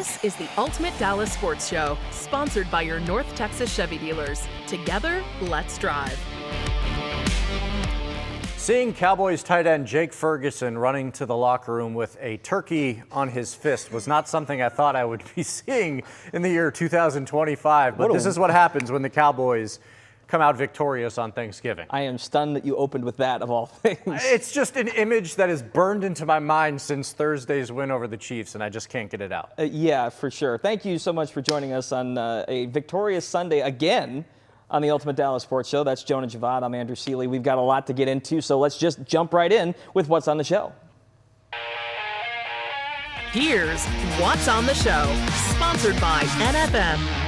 This is the Ultimate Dallas Sports Show, sponsored by your North Texas Chevy dealers. Together, let's drive. Seeing Cowboys tight end Jake Ferguson running to the locker room with a turkey on his fist was not something I thought I would be seeing in the year 2025. But this is what happens when the Cowboys come out victorious on Thanksgiving. I am stunned that you opened with that, of all things. It's just an image that is burned into my mind since Thursday's win over the Chiefs, and I just can't get it out. Yeah, for sure. Thank you so much for joining us on a victorious Sunday again on the Ultimate Dallas Sports Show. That's Jonah Javad. I'm Andrew Seeley. We've got a lot to get into, so let's just jump right in with what's on the show. Here's What's on the Show, sponsored by NFM.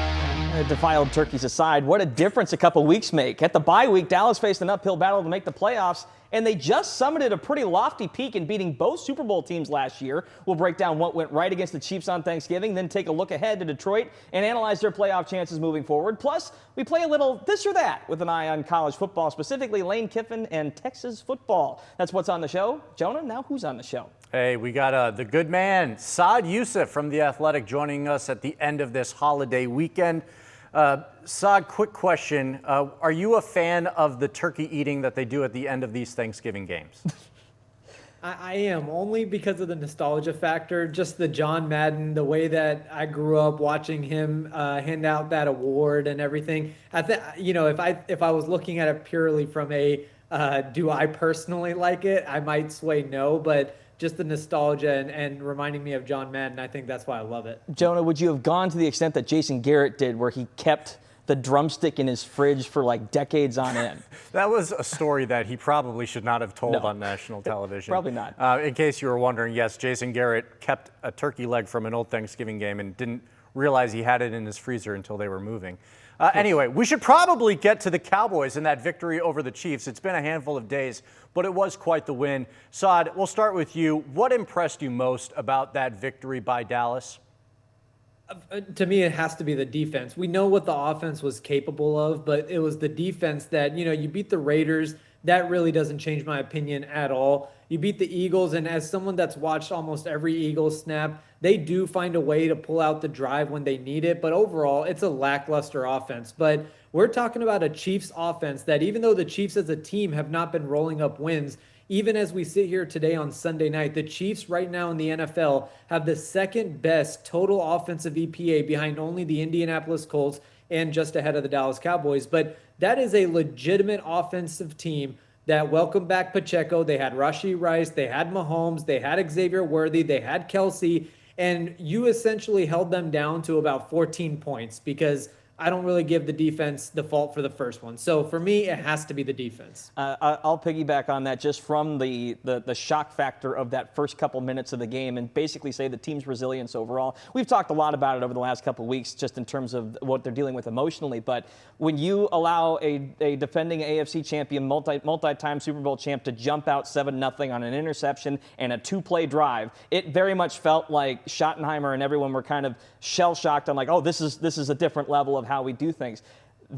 Defiled turkeys aside, what a difference a couple weeks make. At the bye week, Dallas faced an uphill battle to make the playoffs, and they just summited a pretty lofty peak in beating both Super Bowl teams last year. We'll break down what went right against the Chiefs on Thanksgiving, then take a look ahead to Detroit and analyze their playoff chances moving forward. Plus, we play a little this or that with an eye on college football, specifically Lane Kiffin and Texas football. That's what's on the show. Jonah, now who's on the show? Hey, we got the good man, Saad Yousuf from The Athletic, joining us at the end of this holiday weekend. Saad, quick question. Are you a fan of the turkey eating that they do at the end of these Thanksgiving games? I am, only because of the nostalgia factor, just the John Madden, the way that I grew up watching him hand out that award and everything. If I was looking at it purely from a do I personally like it, I might sway no, but just the nostalgia and reminding me of John Madden, I think that's why I love it. Jonah, would you have gone to the extent that Jason Garrett did, where he kept the drumstick in his fridge for like decades on end? That was a story that he probably should not have told on national television. Probably not. In case you were wondering, yes, Jason Garrett kept a turkey leg from an old Thanksgiving game and didn't realize he had it in his freezer until they were moving. Anyway, we should probably get to the Cowboys and that victory over the Chiefs. It's been a handful of days, but it was quite the win. Saad, we'll start with you. What impressed you most about that victory by Dallas? To me, it has to be the defense. We know what the offense was capable of, but it was the defense that, you beat the Raiders. That really doesn't change my opinion at all. You beat the Eagles, and as someone that's watched almost every Eagles snap, they do find a way to pull out the drive when they need it. But overall, it's a lackluster offense. But we're talking about a Chiefs offense that, even though the Chiefs as a team have not been rolling up wins, even as we sit here today on Sunday night, the Chiefs right now in the NFL have the second best total offensive EPA behind only the Indianapolis Colts and just ahead of the Dallas Cowboys. But that is a legitimate offensive team that welcomed back Pacheco. They had Rashee Rice, they had Mahomes, they had Xavier Worthy, they had Kelsey, and you essentially held them down to about 14 points because I don't really give the defense the fault for the first one. So for me, it has to be the defense. I'll piggyback on that just from the shock factor of that first couple minutes of the game and basically say the team's resilience overall. We've talked a lot about it over the last couple of weeks just in terms of what they're dealing with emotionally. But when you allow a defending AFC champion, multi-time Super Bowl champ to jump out 7-0 on an interception and a two-play drive, it very much felt like Schottenheimer and everyone were kind of shell-shocked on like, oh, this is a different level of how we do things.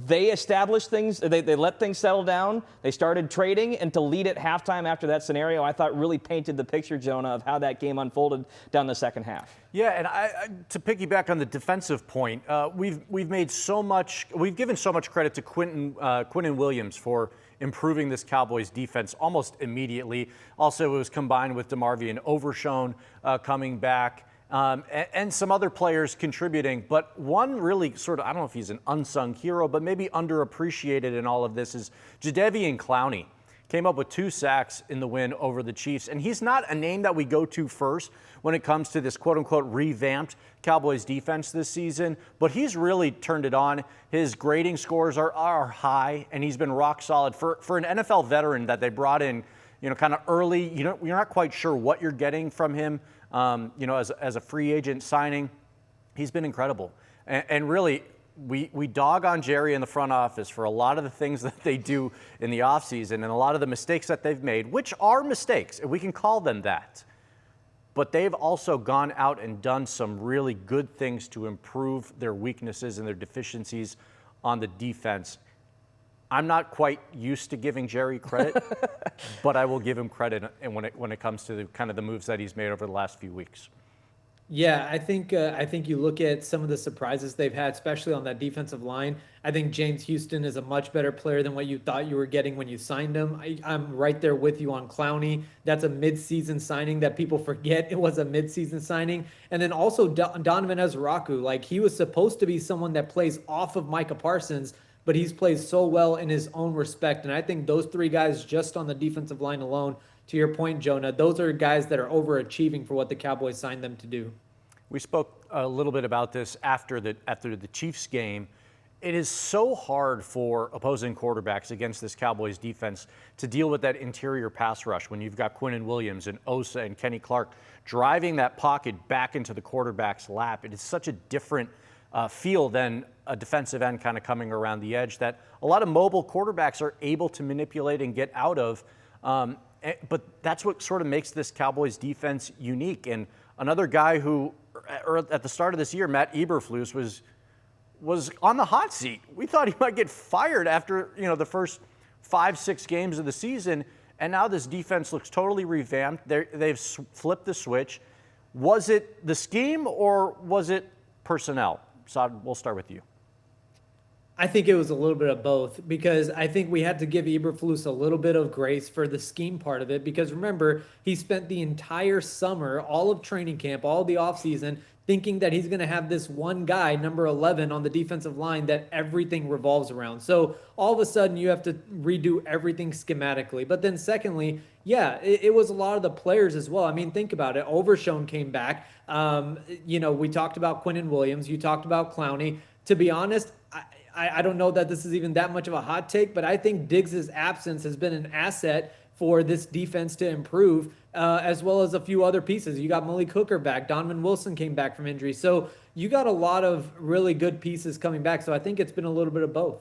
They established things, they let things settle down, they started trading, and to lead at halftime after that scenario, I thought really painted the picture, Jonah, of how that game unfolded down the second half. Yeah, and to piggyback on the defensive point, we've given so much credit to Quinnen Williams for improving this Cowboys defense almost immediately. Also, it was combined with DeMarvion Overshown coming back. And some other players contributing, but one really sort of, I don't know if he's an unsung hero, but maybe underappreciated in all of this is Jadeveon Clowney. Came up with 2 sacks in the win over the Chiefs, and he's not a name that we go to first when it comes to this quote-unquote revamped Cowboys defense this season, but he's really turned it on. His grading scores are high, and he's been rock solid. For an NFL veteran that they brought in, kind of early, you're not quite sure what you're getting from him. As a free agent signing, he's been incredible. And really, we dog on Jerry in the front office for a lot of the things that they do in the offseason and a lot of the mistakes that they've made, which are mistakes, and we can call them that. But they've also gone out and done some really good things to improve their weaknesses and their deficiencies on the defense. I'm not quite used to giving Jerry credit, but I will give him credit when it comes to the moves that he's made over the last few weeks. Yeah, I think you look at some of the surprises they've had, especially on that defensive line. I think James Houston is a much better player than what you thought you were getting when you signed him. I'm right there with you on Clowney. That's a midseason signing that people forget it was a midseason signing. And then also Donovan Ezraku, like he was supposed to be someone that plays off of Micah Parsons, but he's played so well in his own respect. And I think those three guys just on the defensive line alone, to your point, Jonah, those are guys that are overachieving for what the Cowboys signed them to do. We spoke a little bit about this after the Chiefs game. It is so hard for opposing quarterbacks against this Cowboys defense to deal with that interior pass rush when you've got Quinnen Williams and Osa and Kenny Clark driving that pocket back into the quarterback's lap. It is such a different feel than a defensive end kind of coming around the edge that a lot of mobile quarterbacks are able to manipulate and get out of. But that's what sort of makes this Cowboys defense unique. And another guy who, at the start of this year, Matt Eberflus was on the hot seat. We thought he might get fired after the first 5-6 games of the season, and now this defense looks totally revamped. They've flipped the switch. Was it the scheme or was it personnel? Saad, we'll start with you. I think it was a little bit of both because I think we had to give Eberflus a little bit of grace for the scheme part of it because remember, he spent the entire summer, all of training camp, all of the offseason, thinking that he's going to have this one guy, number 11, on the defensive line that everything revolves around. So all of a sudden you have to redo everything schematically. But then secondly, yeah, it was a lot of the players as well. I mean, think about it. Overshown came back. We talked about Quinnen Williams. You talked about Clowney. To be honest, I don't know that this is even that much of a hot take, but I think Diggs' absence has been an asset for this defense to improve, as well as a few other pieces. You got Malik Hooker back. Donovan Wilson came back from injury. So you got a lot of really good pieces coming back. So I think it's been a little bit of both.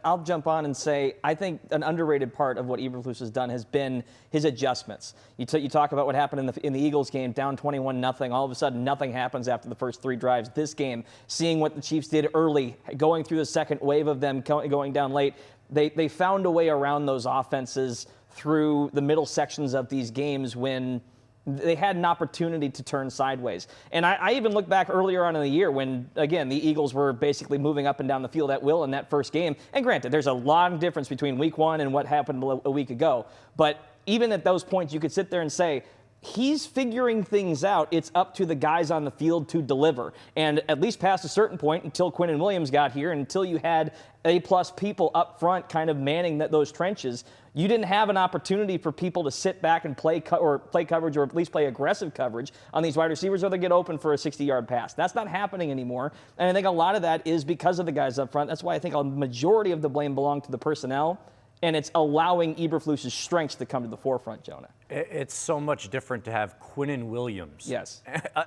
I'll jump on and say I think an underrated part of what Eberflus has done has been his adjustments. You talk about what happened in the Eagles game, down 21-0. All of a sudden, nothing happens after the first 3 drives. This game, seeing what the Chiefs did early, going through the second wave of them going down late, they found a way around those offenses through the middle sections of these games when they had an opportunity to turn sideways. And I even look back earlier on in the year when, again, the Eagles were basically moving up and down the field at will in that first game. And granted, there's a long difference between week 1 and what happened a week ago. But even at those points, you could sit there and say, he's figuring things out. It's up to the guys on the field to deliver. And at least past a certain point, until Quinnen Williams got here, until you had A-plus people up front kind of manning those trenches, you didn't have an opportunity for people to sit back and play coverage or at least play aggressive coverage on these wide receivers or they get open for a 60-yard pass. That's not happening anymore. And I think a lot of that is because of the guys up front. That's why I think a majority of the blame belonged to the personnel. And it's allowing Eberflus's strengths to come to the forefront, Jonah. It's so much different to have Quinnen Williams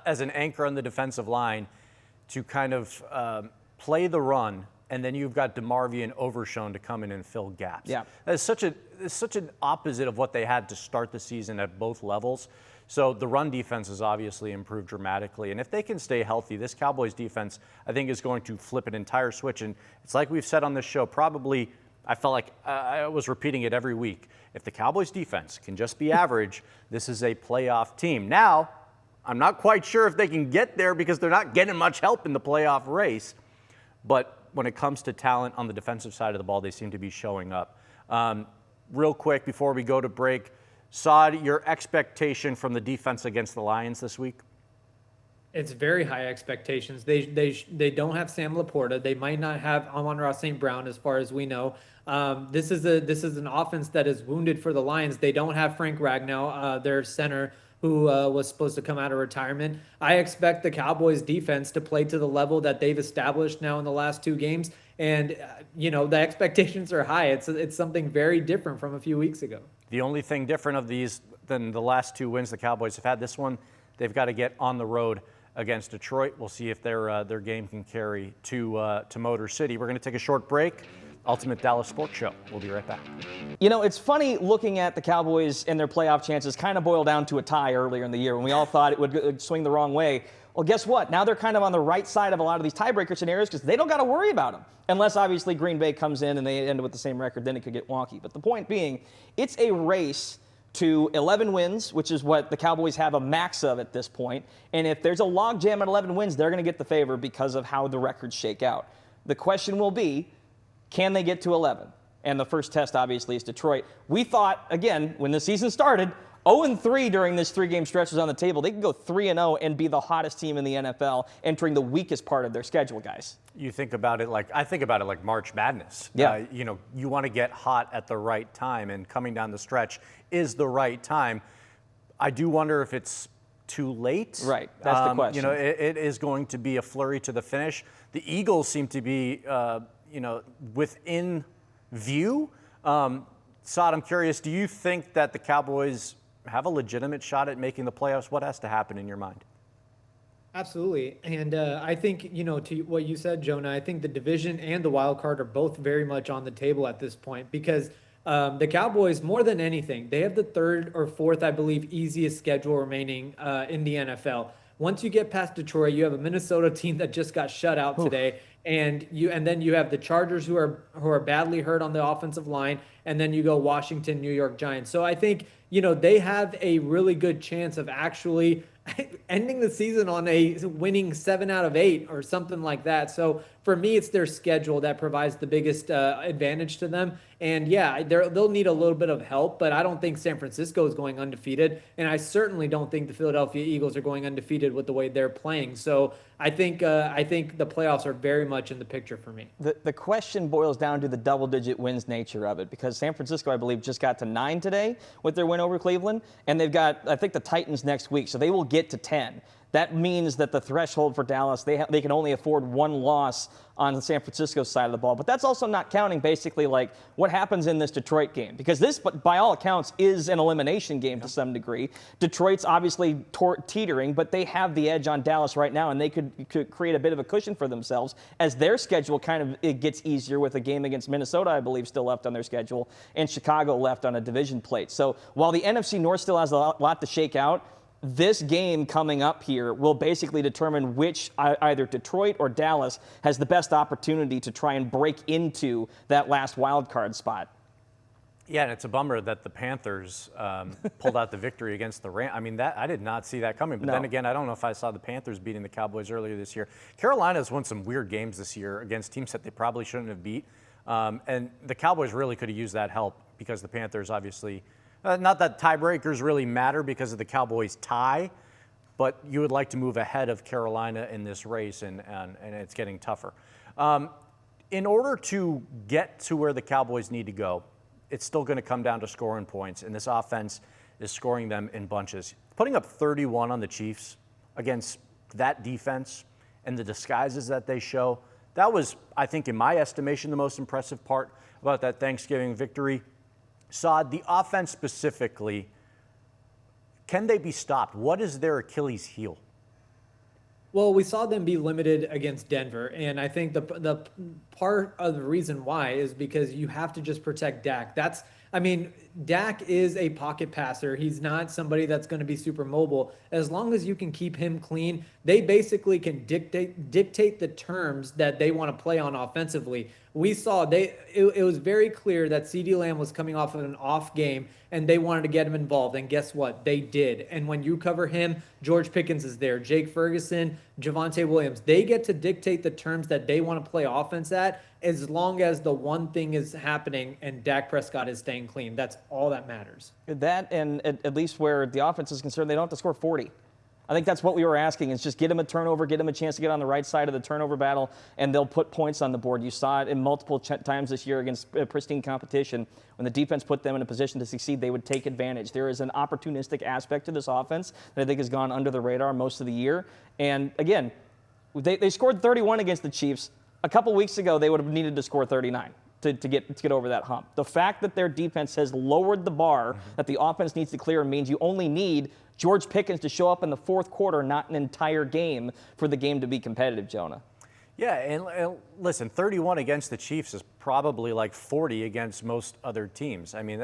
as an anchor on the defensive line to kind of play the run, and then you've got DeMarvie and Overshown to come in and fill gaps. Yeah. It's such an opposite of what they had to start the season at both levels. So the run defense has obviously improved dramatically. And if they can stay healthy, this Cowboys defense, I think, is going to flip an entire switch. And it's like we've said on this show, probably – I felt like I was repeating it every week. If the Cowboys defense can just be average, this is a playoff team. Now, I'm not quite sure if they can get there because they're not getting much help in the playoff race. But when it comes to talent on the defensive side of the ball, they seem to be showing up. Real quick, before we go to break, Saad, your expectation from the defense against the Lions this week? It's very high expectations. They don't have Sam Laporta. They might not have Amon-Ra St. Brown as far as we know. This is an offense that is wounded for the Lions. They don't have Frank Ragnow, their center, who was supposed to come out of retirement. I expect the Cowboys defense to play to the level that they've established now in the last 2 games. And, the expectations are high. It's something very different from a few weeks ago. The only thing different of these than the last 2 wins the Cowboys have had, this one, they've got to get on the road against Detroit. We'll see if their game can carry to Motor City. We're going to take a short break. Ultimate Dallas Sports Show. We'll be right back. It's funny looking at the Cowboys and their playoff chances kind of boil down to a tie earlier in the year when we all thought it would swing the wrong way. Well, guess what? Now they're kind of on the right side of a lot of these tiebreaker scenarios because they don't got to worry about them. Unless, obviously, Green Bay comes in and they end with the same record, then it could get wonky. But the point being, it's a race to 11 wins, which is what the Cowboys have a max of at this point. And if there's a logjam at 11 wins, they're going to get the favor because of how the records shake out. The question will be, can they get to 11? And the first test, obviously, is Detroit. We thought, again, when the season started, 0-3 during this 3-game stretch was on the table. They could go 3-0 and be the hottest team in the NFL entering the weakest part of their schedule, guys. You think about it like, I think about it like March Madness. Yeah. You want to get hot at the right time, and coming down the stretch is the right time. I do wonder if it's too late. Right, that's the question. It is going to be a flurry to the finish. The Eagles seem to be, within view. Saad, I'm curious, do you think that the Cowboys have a legitimate shot at making the playoffs? What has to happen in your mind? Absolutely. And I think, to what you said, Jonah, I think the division and the wild card are both very much on the table at this point because the Cowboys, more than anything, they have the third or fourth, I believe, easiest schedule remaining in the NFL. Once you get past Detroit, you have a Minnesota team that just got shut out today. And then you have the Chargers who are badly hurt on the offensive line, and then you go Washington, New York Giants. So I think they have a really good chance of actually ending the season on a winning 7 out of 8 or something like that. So for me, it's their schedule that provides the biggest advantage to them. And yeah, they'll need a little bit of help, but I don't think San Francisco is going undefeated. And I certainly don't think the Philadelphia Eagles are going undefeated with the way they're playing. So I think the playoffs are very much in the picture for me. The question boils down to the double-digit wins nature of it, because San Francisco, I believe, just got to 9 today with their win over Cleveland, and they've got, I think, the Titans next week, so they will get to 10. That means that the threshold for Dallas, they can only afford 1 loss on the San Francisco side of the ball. But that's also not counting basically like what happens in this Detroit game, because this, by all accounts, is an elimination game to some degree. Detroit's obviously teetering, but they have the edge on Dallas right now, and they could create a bit of a cushion for themselves as their schedule it gets easier with a game against Minnesota, I believe, still left on their schedule, and Chicago left on a division plate. So while the NFC North still has a lot to shake out, this game coming up here will basically determine which either Detroit or Dallas has the best opportunity to try and break into that last wild card spot. Yeah, and it's a bummer that the Panthers pulled out the victory against the Rams. I mean, I did not see that coming. But then again, I don't know if I saw the Panthers beating the Cowboys earlier this year. Carolina's won some weird games this year against teams that they probably shouldn't have beat. And the Cowboys really could have used that help because the Panthers obviously not that tiebreakers really matter because of the Cowboys' tie, but you would like to move ahead of Carolina in this race, and it's getting tougher. In order to get to where the Cowboys need to go, it's still going to come down to scoring points, and this offense is scoring them in bunches. Putting up 31 on the Chiefs against that defense and the disguises that they show, that was, I think, in my estimation, the most impressive part about that Thanksgiving victory. Saad, the offense specifically, can they be stopped? What is their Achilles heel? Well, we saw them be limited against Denver, and I think the part of the reason why is because you have to just protect Dak. Dak is a pocket passer. He's not somebody that's going to be super mobile. As long as you can keep him clean, they basically can dictate the terms that they want to play on offensively. We saw it was very clear that CeeDee Lamb was coming off of an off game, and they wanted to get him involved. And guess what? They did. And when you cover him, George Pickens is there, Jake Ferguson, Javonte Williams. They get to dictate the terms that they want to play offense at, as long as the one thing is happening and Dak Prescott is staying clean. That's all that matters. That, and at least where the offense is concerned, they don't have to score 40. I think that's what we were asking, is just get them a turnover, get them a chance to get on the right side of the turnover battle, and they'll put points on the board. You saw it in multiple times this year against pristine competition. When the defense put them in a position to succeed, they would take advantage. There is an opportunistic aspect to this offense that I think has gone under the radar most of the year. And again, they scored 31 against the Chiefs. A couple weeks ago, they would have needed to score 39 to get over that hump. The fact that their defense has lowered the bar that the offense needs to clear means you only need George Pickens to show up in the fourth quarter, not an entire game, for the game to be competitive, Jonah. Yeah, and listen, 31 against the Chiefs is probably like 40 against most other teams. I mean,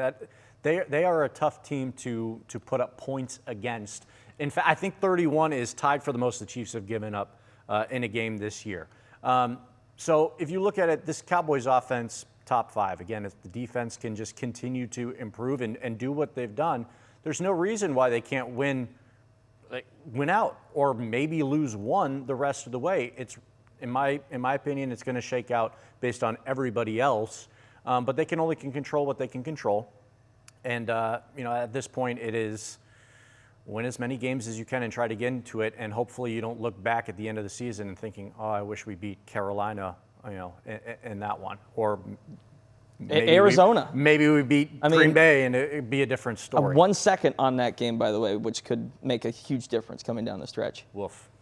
they are a tough team to put up points against. In fact, I think 31 is tied for the most the Chiefs have given up in a game this year. So if you look at it, this Cowboys offense top 5. Again, if the defense can just continue to improve and do what they've done, there's no reason why they can't win out or maybe lose one the rest of the way. It's in my opinion, it's going to shake out based on everybody else, but they can only control what they can control. And at this point, it is win as many games as you can and try to get into it, and hopefully you don't look back at the end of the season and thinking, oh, I wish we beat Carolina, in that one, or maybe Arizona. Maybe we beat Green Bay and it'd be a different story. 1 second on that game, by the way, which could make a huge difference coming down the stretch. Woof.